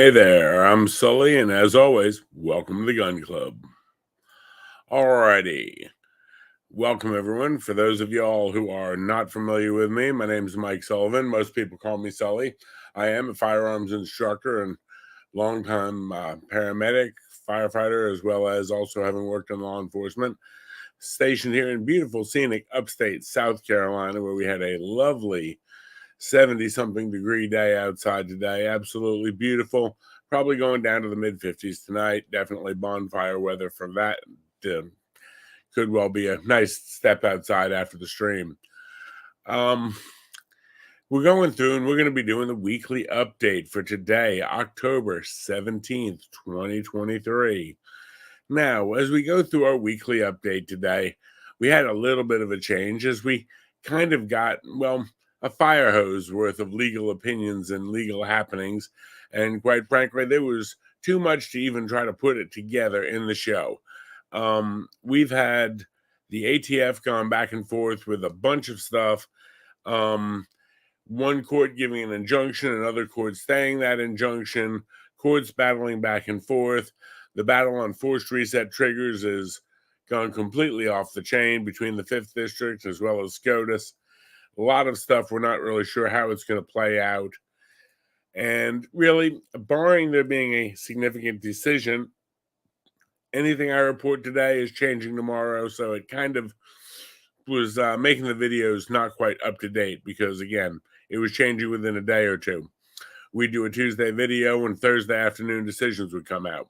Hey there, I'm Sully, and as always, welcome to the Gun Club. Alrighty, welcome everyone. For those of y'all who are not familiar with me, my name is Mike Sullivan. Most people call me Sully. I am a firearms instructor and longtime paramedic, firefighter, as well as also having worked in law enforcement. Stationed here in beautiful, scenic upstate South Carolina, where we had a lovely 70-something degree day outside today. Absolutely beautiful. Probably going down to the mid-50s tonight. Definitely bonfire weather for that. Could well be a nice step outside after the stream. We're going through and we're going to be doing the weekly update for today, October 17th, 2023. Now, as we go through our weekly update today, we had a little bit of a change as we kind of got, well, a fire hose worth of legal opinions and legal happenings. And quite frankly, there was too much to even try to put it together in the show. We've had the ATF gone back and forth with a bunch of stuff. One court giving an injunction, another court staying that injunction, courts battling back and forth. The battle on forced reset triggers has gone completely off the chain between the 5th District as well as SCOTUS. A lot of stuff we're not really sure how it's going to play out. And really, barring there being a significant decision, anything I report today is changing tomorrow. So it kind of was making the videos not quite up to date because, again, it was changing within a day or two. We'd do a Tuesday video and Thursday afternoon decisions would come out.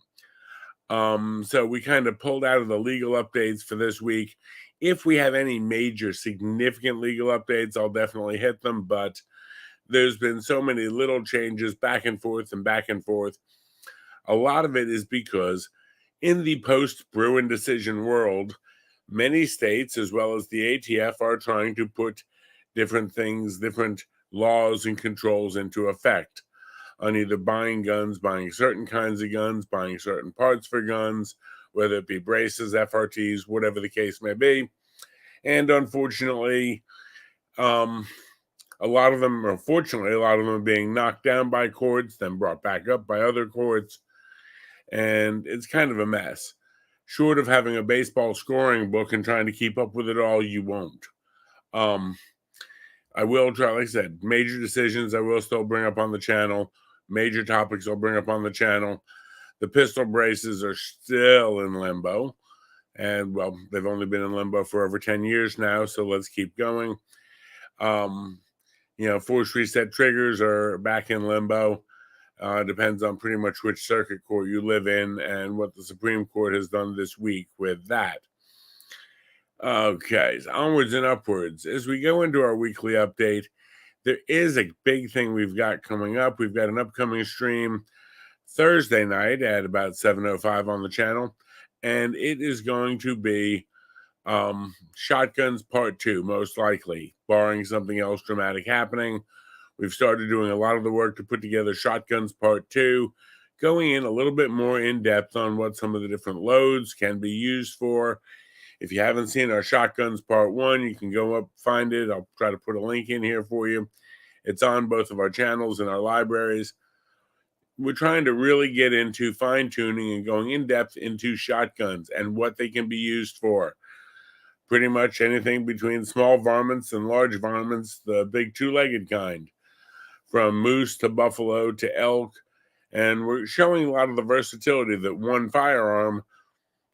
So we kind of pulled out of the legal updates for this week. If we have any major significant legal updates, I'll definitely hit them. But there's been so many little changes back and forth and back and forth. A lot of it is because in the post-Bruen decision world, many states, as well as the ATF, are trying to put different things, different laws and controls into effect on either buying guns, buying certain kinds of guns, buying certain parts for guns, whether it be braces, FRTs, whatever the case may be. And unfortunately, a lot of them, or fortunately, a lot of them are being knocked down by courts, then brought back up by other courts. And it's kind of a mess. Short of having a baseball scoring book and trying to keep up with it all, you won't. I will try, like I said, major decisions I will still bring up on the channel. Major topics I'll bring up on the channel. The pistol braces are still in limbo. And, well, they've only been in limbo for over 10 years now, so let's keep going. Force reset triggers are back in limbo. Depends on pretty much which circuit court you live in and what the Supreme Court has done this week with that. Okay, so onwards and upwards. As we go into our weekly update, there is a big thing we've got coming up. We've got an upcoming stream Thursday night at about 7:05 on the channel, and it is going to be Shotguns Part 2, most likely, barring something else dramatic happening. We've started doing a lot of the work to put together Shotguns Part 2, going in a little bit more in depth on what some of the different loads can be used for. If you haven't seen our Shotguns Part 1, you can go up, find it. I'll try to put a link in here for you. It's on both of our channels and our libraries. We're trying to really get into fine-tuning and going in depth into shotguns and what they can be used for. Pretty much anything between small varmints and large varmints, the big two-legged kind, from moose to buffalo to elk. And we're showing a lot of the versatility that one firearm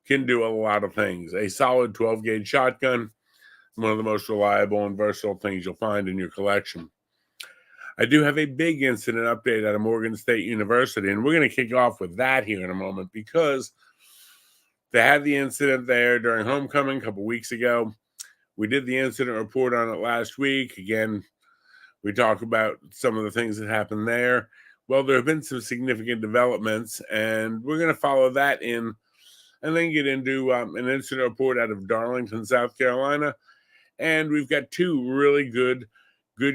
can do a lot of things. A solid 12-gauge shotgun, one of the most reliable and versatile things you'll find in your collection. I do have a big incident update out of Morgan State University, and we're going to kick off with that here in a moment because they had the incident there during homecoming a couple weeks ago. We did the incident report on it last week. Again, we talk about some of the things that happened there. Well, there have been some significant developments, and we're going to follow that in and then get into an incident report out of Darlington, South Carolina. And we've got two really good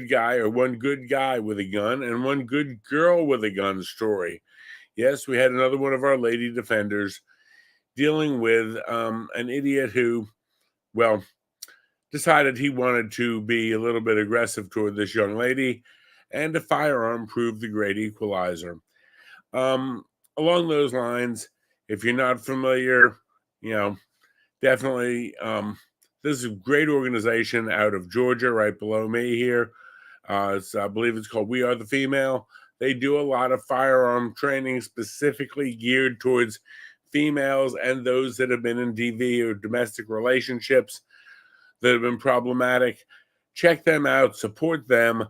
guy, or one good guy with a gun and one good girl with a gun story. Yes, we had another one of our lady defenders dealing with an idiot who, well, decided he wanted to be a little bit aggressive toward this young lady, and a firearm proved the great equalizer. Um, Along those lines, if you're not familiar, you know, definitely this is a great organization out of Georgia, right below me here. I believe it's called We Are the Female. They do a lot of firearm training specifically geared towards females and those that have been in DV or domestic relationships that have been problematic. Check them out, support them.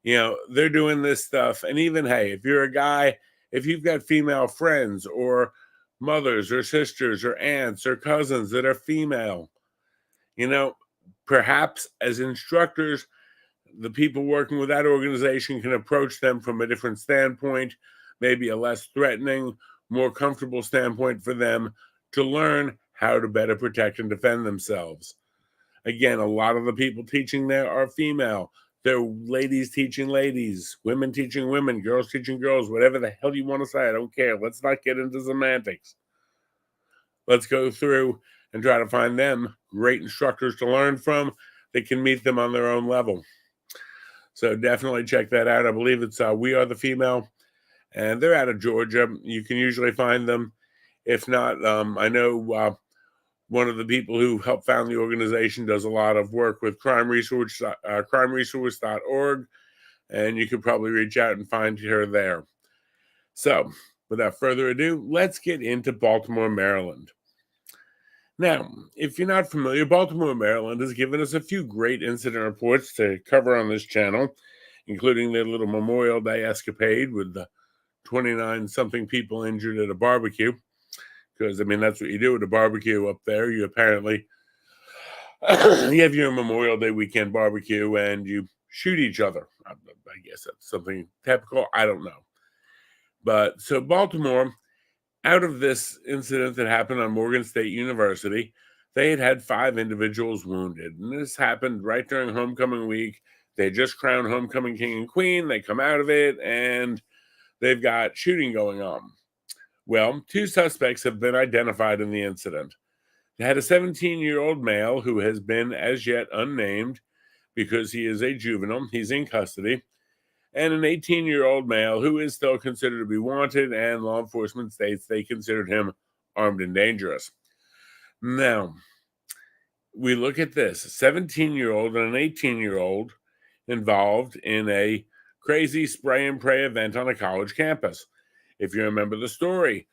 They're doing this stuff. And even, hey, if you're a guy, if you've got female friends or mothers or sisters or aunts or cousins that are female, you know, perhaps as instructors, the people working with that organization can approach them from a different standpoint, maybe a less threatening, more comfortable standpoint for them to learn how to better protect and defend themselves. Again, a lot of the people teaching there are female. They're ladies teaching ladies, women teaching women, girls teaching girls, whatever the hell you want to say. I don't care. Let's not get into semantics. Let's go through and try to find them great instructors to learn from that can meet them on their own level. So definitely check that out. I believe it's We Are the Female, and they're out of Georgia. You can usually find them. If not, I know one of the people who helped found the organization does a lot of work with crimeresource.org, and you could probably reach out and find her there. So without further ado, let's get into Baltimore, Maryland. Now, if you're not familiar, Baltimore, Maryland has given us a few great incident reports to cover on this channel, including their little Memorial Day escapade with the 29-something people injured at a barbecue. Because, I mean, that's what you do at a barbecue up there. You apparently you have your Memorial Day weekend barbecue and you shoot each other. I guess that's something typical. I don't know. But so Baltimore, out of this incident that happened on Morgan State University, they had 5 individuals wounded. And this happened right during homecoming week. They just crowned homecoming king and queen. They come out of it and they've got shooting going on. Well, 2 suspects have been identified in the incident. They had a 17-year-old male who has been as yet unnamed because he is a juvenile. He's in custody. And an 18-year-old male who is still considered to be wanted, and law enforcement states they considered him armed and dangerous. Now, we look at this, a 17-year-old and an 18-year-old involved in a crazy spray and pray event on a college campus. If you remember the story,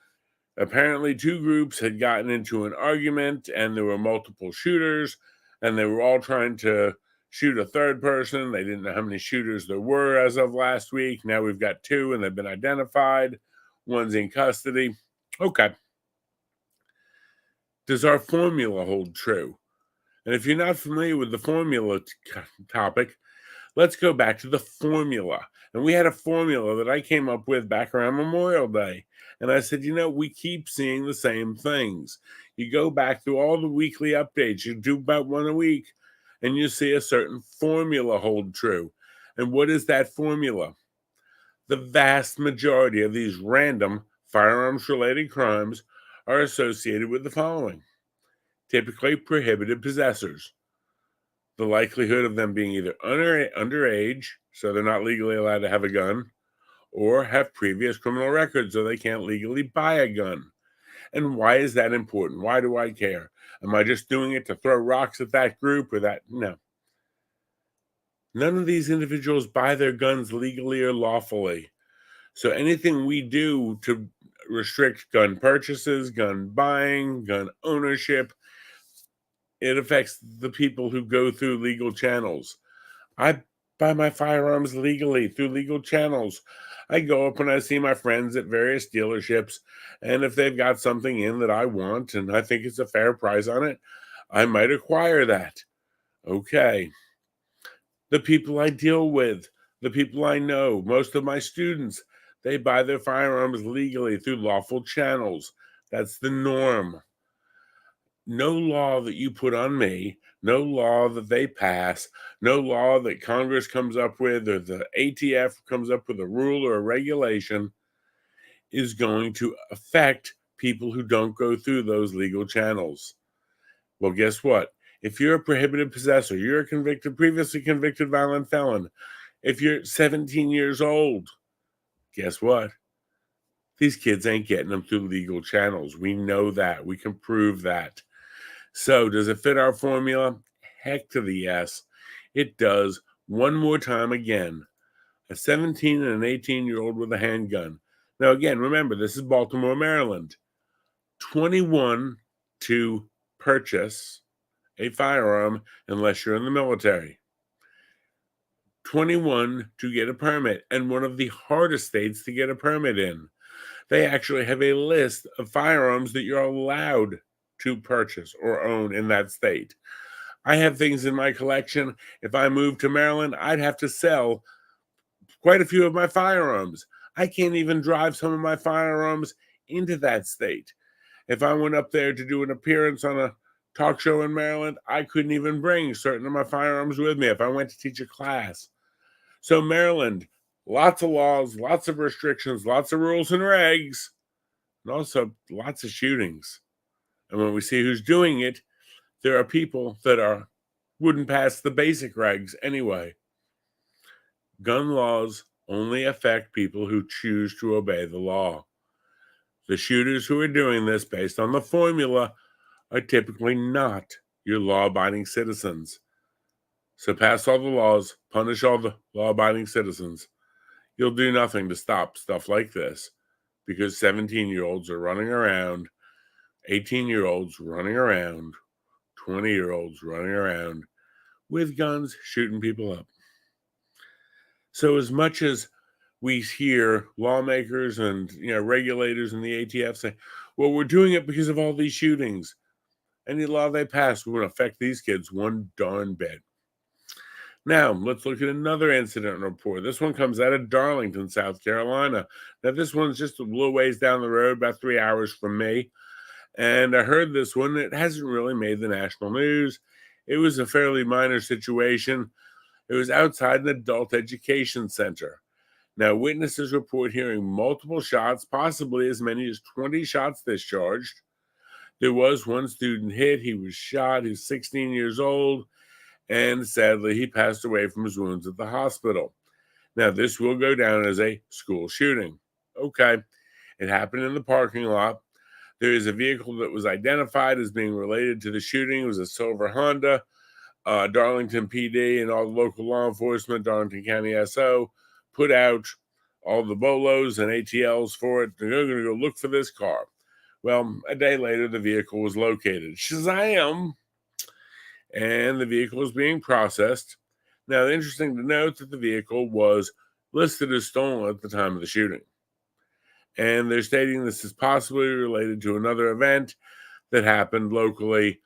apparently 2 groups had gotten into an argument and there were multiple shooters and they were all trying to shoot a third person. They didn't know how many shooters there were as of last week. Now we've got 2 and they've been identified. One's in custody. Okay. Does our formula hold true? And if you're not familiar with the formula topic, let's go back to the formula. And we had a formula that I came up with back around Memorial Day. And I said, we keep seeing the same things. You go back through all the weekly updates, you do about 1 a week, and you see a certain formula hold true. And what is that formula? The vast majority of these random firearms-related crimes are associated with the following. Typically prohibited possessors. The likelihood of them being either underage, so they're not legally allowed to have a gun, or have previous criminal records, so they can't legally buy a gun. And why is that important? Why do I care? Am I just doing it to throw rocks at that group or that? No. None of these individuals buy their guns legally or lawfully. So anything we do to restrict gun purchases, gun buying, gun ownership, it affects the people who go through legal channels. I buy my firearms legally through legal channels. I go up and I see my friends at various dealerships, and if they've got something in that I want and I think it's a fair price on it, I might acquire that. Okay. The people I deal with, the people I know, most of my students, they buy their firearms legally through lawful channels. That's the norm. No law that you put on me, no law that they pass, no law that Congress comes up with or the ATF comes up with a rule or a regulation is going to affect people who don't go through those legal channels. Well, guess what? If you're a prohibited possessor, you're a previously convicted violent felon, if you're 17 years old, guess what? These kids ain't getting them through legal channels. We know that. We can prove that. So, does it fit our formula? Heck to the yes. It does. One more time again. A 17 and an 18-year-old with a handgun. Now, again, remember, this is Baltimore, Maryland. 21 to purchase a firearm unless you're in the military. 21 to get a permit, and one of the hardest states to get a permit in. They actually have a list of firearms that you're allowed to purchase or own in that state. I have things in my collection. If I moved to Maryland, I'd have to sell quite a few of my firearms. I can't even drive some of my firearms into that state. If I went up there to do an appearance on a talk show in Maryland, I couldn't even bring certain of my firearms with me if I went to teach a class. So Maryland, lots of laws, lots of restrictions, lots of rules and regs, and also lots of shootings. And when we see who's doing it, there are people that wouldn't pass the basic regs anyway. Gun laws only affect people who choose to obey the law. The shooters who are doing this based on the formula are typically not your law-abiding citizens. So pass all the laws, punish all the law-abiding citizens. You'll do nothing to stop stuff like this because 17-year-olds are running around, 18-year-olds running around, 20-year-olds running around with guns shooting people up. So as much as we hear lawmakers and regulators and the ATF say, well, we're doing it because of all these shootings. Any law they pass won't affect these kids one darn bit. Now, let's look at another incident report. This one comes out of Darlington, South Carolina. Now, this one's just a little ways down the road, about 3 hours from me. And I heard this one. It hasn't really made the national news. It was a fairly minor situation. It was outside an adult education center. Now, witnesses report hearing multiple shots, possibly as many as 20 shots discharged. There was one student hit. He was shot. He's 16 years old. And sadly, he passed away from his wounds at the hospital. Now, this will go down as a school shooting. Okay, it happened in the parking lot. There is a vehicle that was identified as being related to the shooting. It was a silver Honda. Darlington PD and all the local law enforcement, Darlington County SO, put out all the BOLOs and ATLs for it. They're going to go look for this car. Well, a day later, the vehicle was located. Shazam! And the vehicle is being processed. Now, interesting to note that the vehicle was listed as stolen at the time of the shooting. And they're stating this is possibly related to another event that happened locally,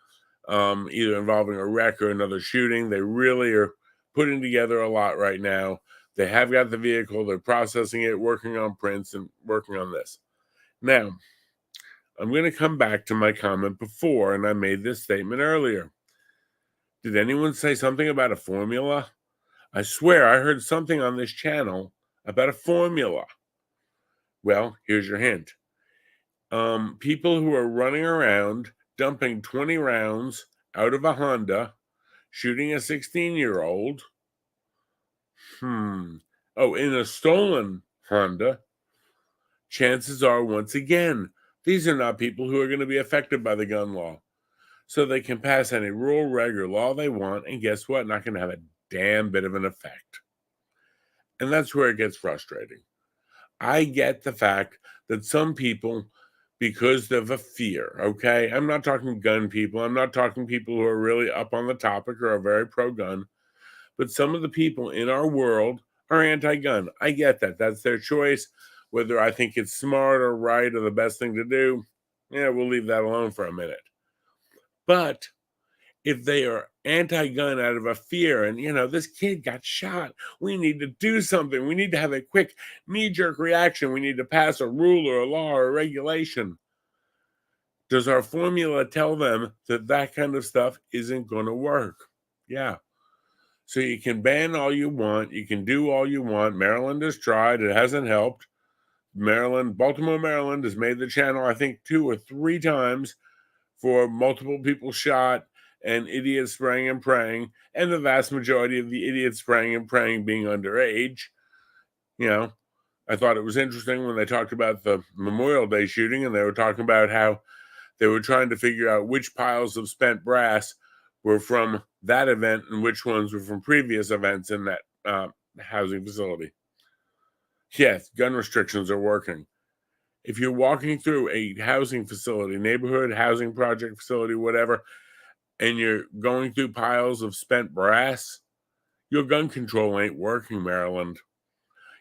either involving a wreck or another shooting. They really are putting together a lot right now. They have got the vehicle, they're processing it, working on prints and working on this. Now, I'm going to come back to my comment before, and I made this statement earlier. Did anyone say something about a formula? I swear I heard something on this channel about a formula. Well, here's your hint. People who are running around dumping 20 rounds out of a Honda, shooting a 16-year-old. Oh, in a stolen Honda. Chances are, once again, these are not people who are going to be affected by the gun law. So they can pass any rule, reg, or law they want, and guess what? Not going to have a damn bit of an effect. And that's where it gets frustrating. I get the fact that some people, because of a fear, okay? I'm not talking gun people. I'm not talking people who are really up on the topic or are very pro-gun. But some of the people in our world are anti-gun. I get that. That's their choice. Whether I think it's smart or right or the best thing to do, we'll leave that alone for a minute. But if they are anti-gun out of a fear and, this kid got shot, we need to do something. We need to have a quick knee-jerk reaction. We need to pass a rule or a law or a regulation. Does our formula tell them that that kind of stuff isn't going to work? Yeah. So you can ban all you want. You can do all you want. Maryland has tried. It hasn't helped. Baltimore, Maryland has made the channel, I think, 2 or 3 times for multiple people shot and idiots spraying and praying, and the vast majority of the idiots spraying and praying being underage. I thought it was interesting when they talked about the Memorial Day shooting, and they were talking about how they were trying to figure out which piles of spent brass were from that event and which ones were from previous events in that housing facility. Yes, gun restrictions are working. If you're walking through a housing facility, neighborhood housing project facility, whatever, and you're going through piles of spent brass, your gun control ain't working, Maryland.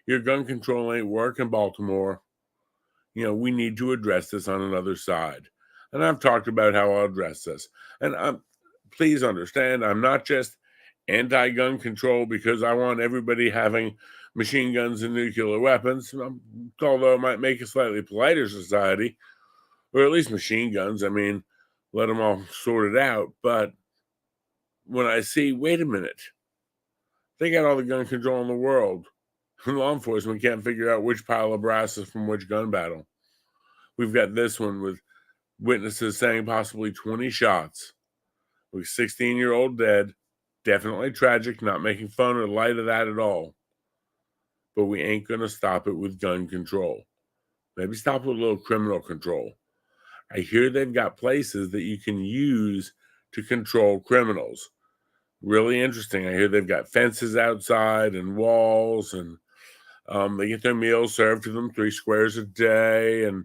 Your gun control ain't working, Baltimore. We need to address this on another side. And I've talked about how I'll address this. And please understand, I'm not just anti-gun control because I want everybody having machine guns and nuclear weapons, although it might make a slightly politer society, or at least machine guns. I mean, let them all sort it out. But when I see, wait a minute, they got all the gun control in the world, and law enforcement can't figure out which pile of brass is from which gun battle. We've got this one with witnesses saying possibly 20 shots, with 16-year-old dead. Definitely tragic, not making fun or light of that at all. But we ain't going to stop it with gun control. Maybe stop with a little criminal control. I hear they've got places that you can use to control criminals. Really interesting. I hear they've got fences outside and walls, and they get their meals served to them 3 squares a day, and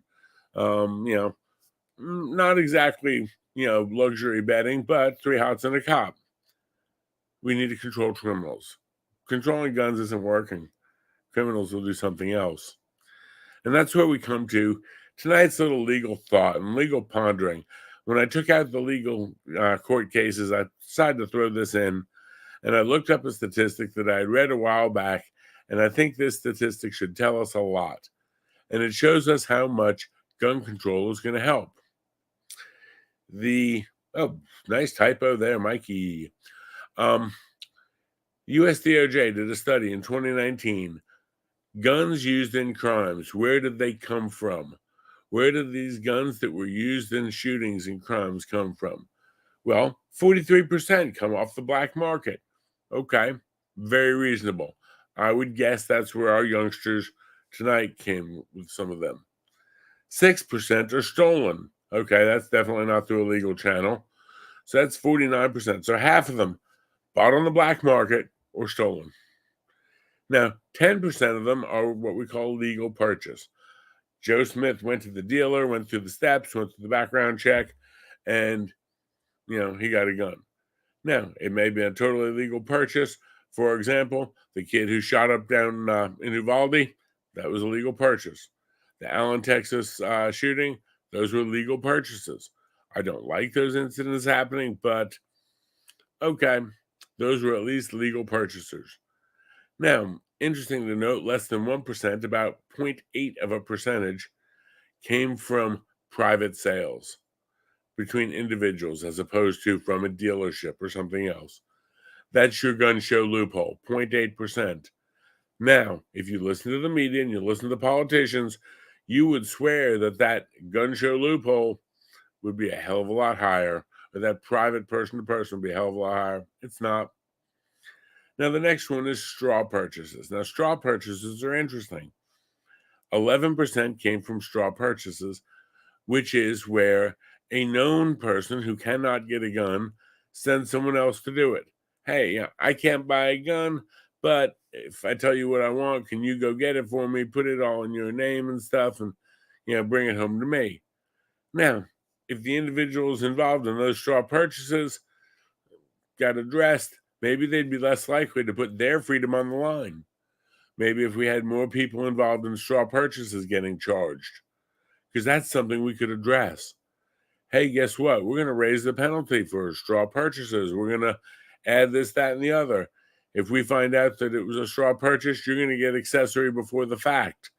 not exactly luxury bedding, but 3 hots and a cop. We need to control criminals. Controlling guns isn't working. Criminals will do something else. And that's where we come to tonight's little legal thought and legal pondering. When I took out the legal court cases, I decided to throw this in, and I looked up a statistic that I had read a while back, and I think this statistic should tell us a lot. And it shows us how much gun control is going to help. Nice typo there, Mikey. USDOJ did a study in 2019. Guns used in crimes, where did they come from? Where did these guns that were used in shootings and crimes come from? Well, 43% come off the black market. Okay, very reasonable. I would guess that's where our youngsters tonight came with some of them. 6% are stolen. Okay, that's definitely not through a legal channel. So that's 49%. So half of them bought on the black market or stolen. Now, 10% of them are what we call legal purchase. Joe Smith went to the dealer, went through the steps, went through the background check, and, he got a gun. Now, it may be a totally legal purchase. For example, the kid who shot up down in Uvalde, that was a legal purchase. The Allen, Texas shooting, those were legal purchases. I don't like those incidents happening, but okay, those were at least legal purchasers. Now, interesting to note, less than 1%, about 0.8 of a percentage, came from private sales between individuals as opposed to from a dealership or something else. That's your gun show loophole, 0.8%. Now, if you listen to the media and you listen to politicians, you would swear that gun show loophole would be a hell of a lot higher, or that private person to person would be a hell of a lot higher. It's not. Now, the next one is straw purchases. Now, straw purchases are interesting. 11% came from straw purchases, which is where a known person who cannot get a gun sends someone else to do it. Hey, I can't buy a gun, but if I tell you what I want, can you go get it for me, put it all in your name and stuff, and bring it home to me? Now, if the individuals involved in those straw purchases got addressed, maybe they'd be less likely to put their freedom on the line. Maybe if we had more people involved in straw purchases getting charged, because that's something we could address. Hey, guess what? We're going to raise the penalty for straw purchases. We're going to add this, that, and the other. If we find out that it was a straw purchase, you're going to get accessory before the fact.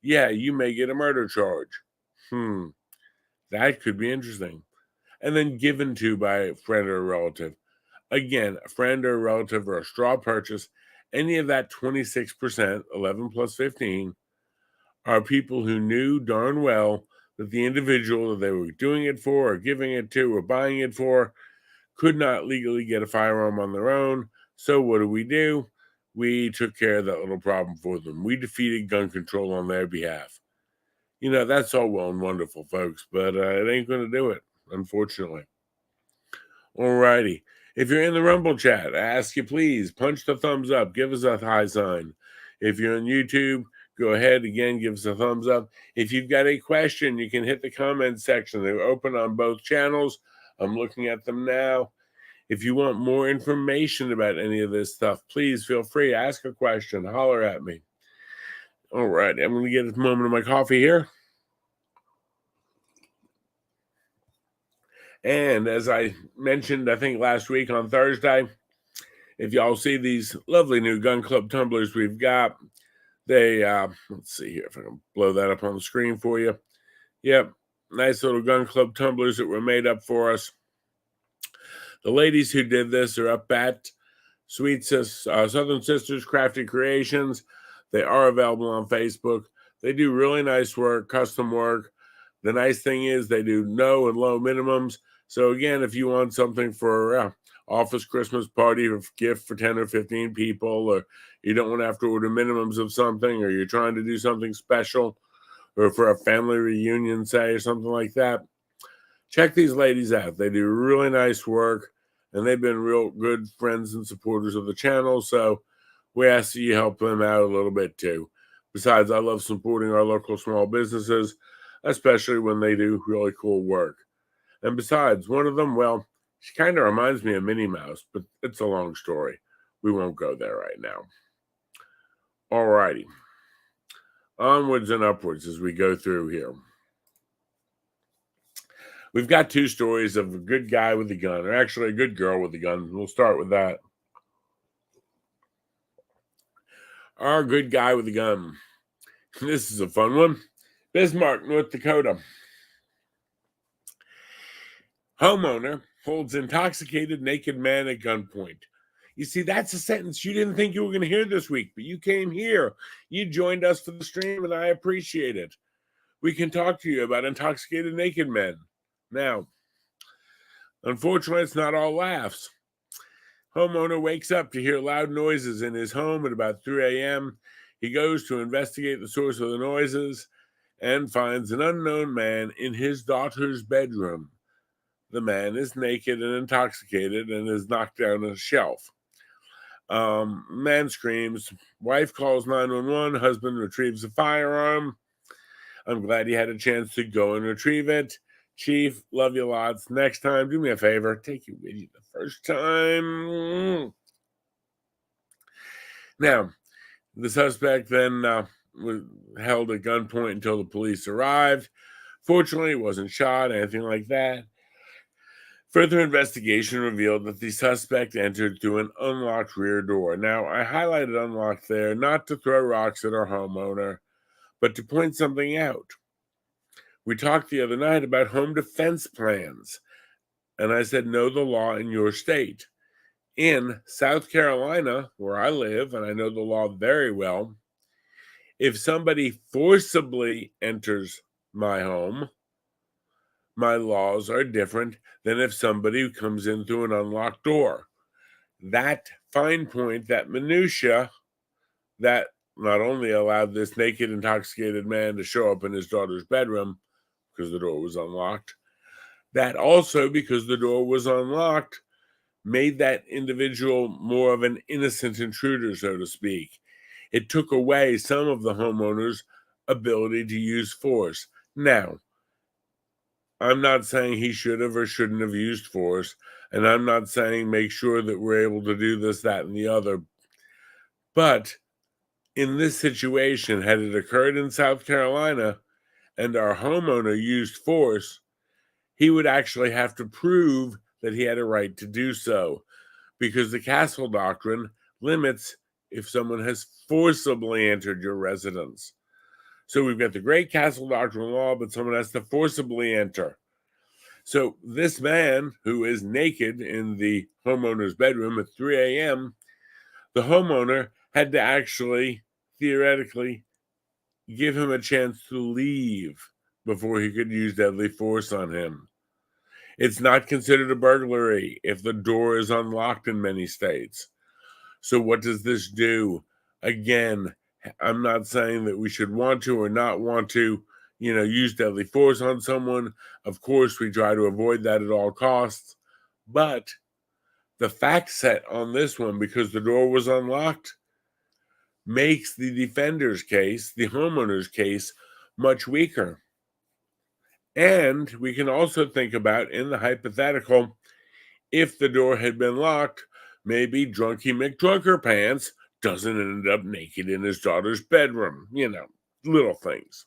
Yeah, you may get a murder charge. That could be interesting. And then given to by a friend or a relative. Again, a friend or a relative or a straw purchase, any of that 26%, 11 plus 15, are people who knew darn well that the individual that they were doing it for or giving it to or buying it for could not legally get a firearm on their own. So what do? We took care of that little problem for them. We defeated gun control on their behalf. You know, that's all well and wonderful, folks, but it ain't going to do it, unfortunately. Alrighty. If you're in the Rumble chat, I ask you please punch the thumbs up, give us a high sign. If you're on YouTube, go ahead again, give us a thumbs up. If you've got a question, you can hit the comment section. They're open on both channels. I'm looking at them now. If you want more information about any of this stuff, please feel free. Ask a question. Holler at me. All right. I'm going to get a moment of my coffee here. And as I mentioned, I think last week on Thursday, if y'all see these lovely new Gun Club tumblers we've got, they, let's see here if I can blow that up on the screen for you. Yep. Nice little Gun Club tumblers that were made up for us. The ladies who did this are up at Southern Sisters Crafty Creations. They are available on Facebook. They do really nice work, custom work. The nice thing is they do no and low minimums. So again, if you want something for office Christmas party or gift for 10 or 15 people, or you don't want to have to order minimums of something, or you're trying to do something special, or for a family reunion, say, or something like that, check these ladies out. They do really nice work, and they've been real good friends and supporters of the channel. So we ask that you help them out a little bit too. Besides, I love supporting our local small businesses, especially when they do really cool work. And besides, one of them, well, she kind of reminds me of Minnie Mouse, but it's a long story. We won't go there right now. All righty. Onwards and upwards as we go through here. We've got two stories of a good guy with a gun, or actually a good girl with a gun. We'll start with that. Our good guy with a gun. This is a fun one. Bismarck, North Dakota. Homeowner holds intoxicated naked man at gunpoint. You see, that's a sentence you didn't think you were going to hear this week, but you came here. You joined us for the stream, and I appreciate it. We can talk to you about intoxicated naked men. Now, unfortunately, it's not all laughs. Homeowner wakes up to hear loud noises in his home at about 3 a.m. He goes to investigate the source of the noises and finds an unknown man in his daughter's bedroom. The man is naked and intoxicated and is knocked down a shelf. Man screams. Wife calls 911. Husband retrieves a firearm. I'm glad he had a chance to go and retrieve it. Chief, love you lots. Next time, do me a favor. Take you with you the first time. Now, the suspect then was held at gunpoint until the police arrived. Fortunately, he wasn't shot, anything like that. Further investigation revealed that the suspect entered through an unlocked rear door. Now, I highlighted unlocked there not to throw rocks at our homeowner, but to point something out. We talked the other night about home defense plans, and I said, know the law in your state. In South Carolina, where I live, and I know the law very well, if somebody forcibly enters my home, my laws are different than if somebody comes in through an unlocked door. That fine point, that minutia, that not only allowed this naked, intoxicated man to show up in his daughter's bedroom because the door was unlocked, that also, because the door was unlocked, made that individual more of an innocent intruder, so to speak. It took away some of the homeowner's ability to use force. Now, I'm not saying he should have or shouldn't have used force, and I'm not saying make sure that we're able to do this, that, and the other. But in this situation, had it occurred in South Carolina and our homeowner used force, he would actually have to prove that he had a right to do so, because the Castle Doctrine limits if someone has forcibly entered your residence. So we've got the Great Castle Doctrine law, but someone has to forcibly enter. So this man who is naked in the homeowner's bedroom at 3 a.m., the homeowner had to actually, theoretically, give him a chance to leave before he could use deadly force on him. It's not considered a burglary if the door is unlocked in many states. So what does this do? Again, I'm not saying that we should want to or not want to, use deadly force on someone. Of course, we try to avoid that at all costs. But the fact set on this one, because the door was unlocked, makes the defender's case, the homeowner's case, much weaker. And we can also think about, in the hypothetical, if the door had been locked, maybe Drunky McDrunkerpants doesn't end up naked in his daughter's bedroom, little things.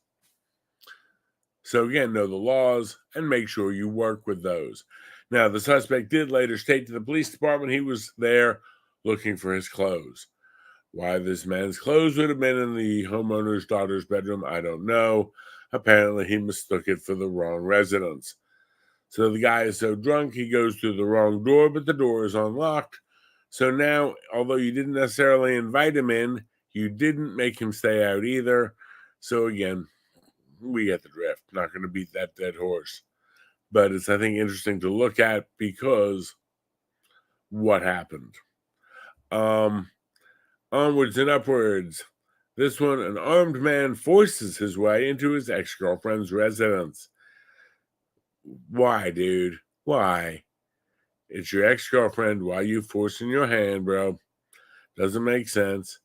So again, know the laws and make sure you work with those. Now, the suspect did later state to the police department he was there looking for his clothes. Why this man's clothes would have been in the homeowner's daughter's bedroom, I don't know. Apparently, he mistook it for the wrong residence. So the guy is so drunk, he goes through the wrong door, but the door is unlocked. So now, although you didn't necessarily invite him in, you didn't make him stay out either. So again, we get the drift. Not going to beat that dead horse. But it's, I think, interesting to look at because what happened. Onwards and upwards. This one, an armed man forces his way into his ex-girlfriend's residence. Why, dude? Why? It's your ex-girlfriend. Why are you forcing your hand, bro? Doesn't make sense.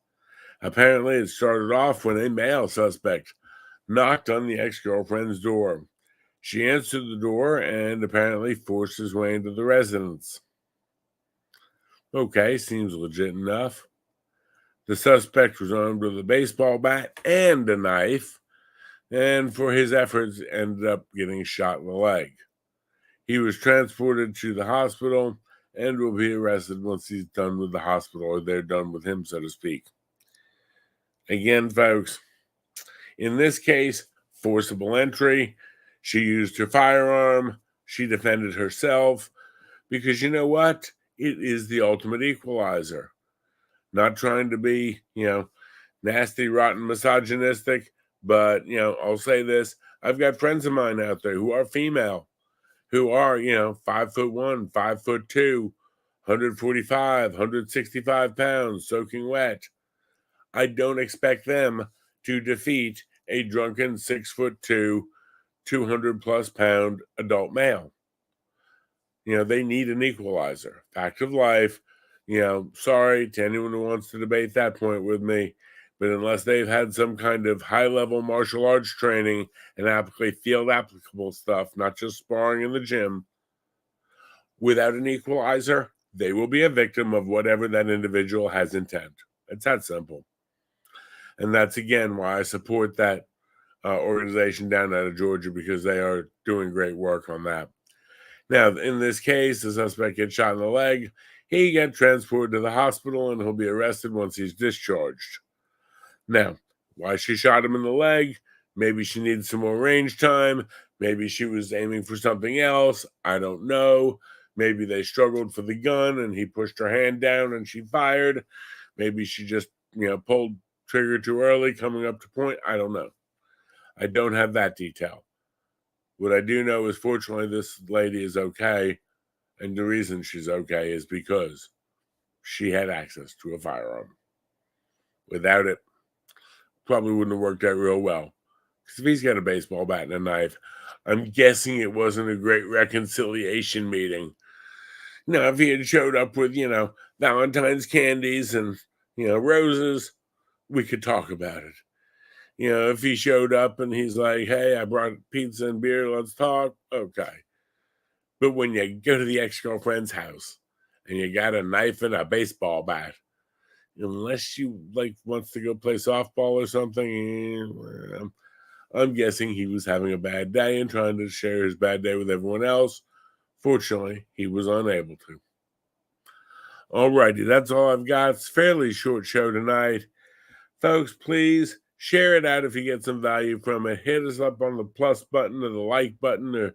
Apparently, it started off when a male suspect knocked on the ex-girlfriend's door. She answered the door and apparently forced his way into the residence. Okay, seems legit enough. The suspect was armed with a baseball bat and a knife, and for his efforts ended up getting shot in the leg. He was transported to the hospital and will be arrested once he's done with the hospital, or they're done with him, so to speak. Again, folks, in this case, forcible entry. She used her firearm. She defended herself because you know what? It is the ultimate equalizer. Not trying to be, nasty, rotten, misogynistic, but, I'll say this. I've got friends of mine out there who are female, who are, 5'1", 5'2", 145, 165 pounds, soaking wet. I don't expect them to defeat a drunken 6'2", 200+ pound adult male. They need an equalizer. Fact of life. Sorry to anyone who wants to debate that point with me, but unless they've had some kind of high-level martial arts training and field applicable stuff, not just sparring in the gym, without an equalizer, they will be a victim of whatever that individual has intent. It's that simple. And that's, again, why I support that organization down out of Georgia, because they are doing great work on that. Now, in this case, the suspect gets shot in the leg. He gets transported to the hospital and he'll be arrested once he's discharged. Now, why she shot him in the leg? Maybe she needed some more range time. Maybe she was aiming for something else. I don't know. Maybe they struggled for the gun and he pushed her hand down and she fired. Maybe she just, pulled trigger too early coming up to point. I don't know. I don't have that detail. What I do know is, fortunately, this lady is okay. And the reason she's okay is because she had access to a firearm. Without it, probably wouldn't have worked out real well. Because if he's got a baseball bat and a knife, I'm guessing it wasn't a great reconciliation meeting. Now, if he had showed up with, Valentine's candies and, roses, we could talk about it. If he showed up and he's like, hey, I brought pizza and beer, let's talk. Okay. But when you go to the ex-girlfriend's house and you got a knife and a baseball bat, unless you wants to go play softball or something, I'm guessing he was having a bad day and trying to share his bad day with everyone else. Fortunately, he was unable to. Alrighty, that's all I've got. It's a fairly short show tonight. Folks, please share it out if you get some value from it. Hit us up on the plus button or the like button or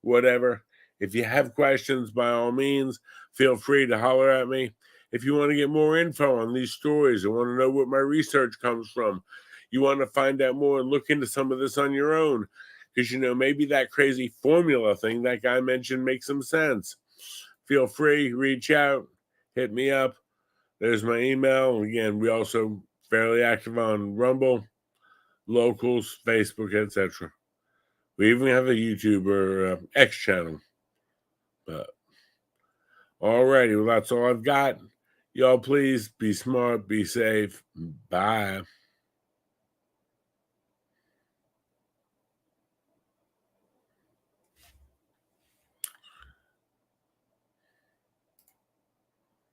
whatever. If you have questions, by all means, feel free to holler at me. If you want to get more info on these stories, or want to know what my research comes from, you want to find out more and look into some of this on your own, because, maybe that crazy formula thing that guy mentioned makes some sense. Feel free, reach out, hit me up. There's my email. Again, we also fairly active on Rumble, Locals, Facebook, etc. We even have a YouTube or X channel. But alrighty, well, that's all I've got. Y'all, please be smart, be safe. Bye.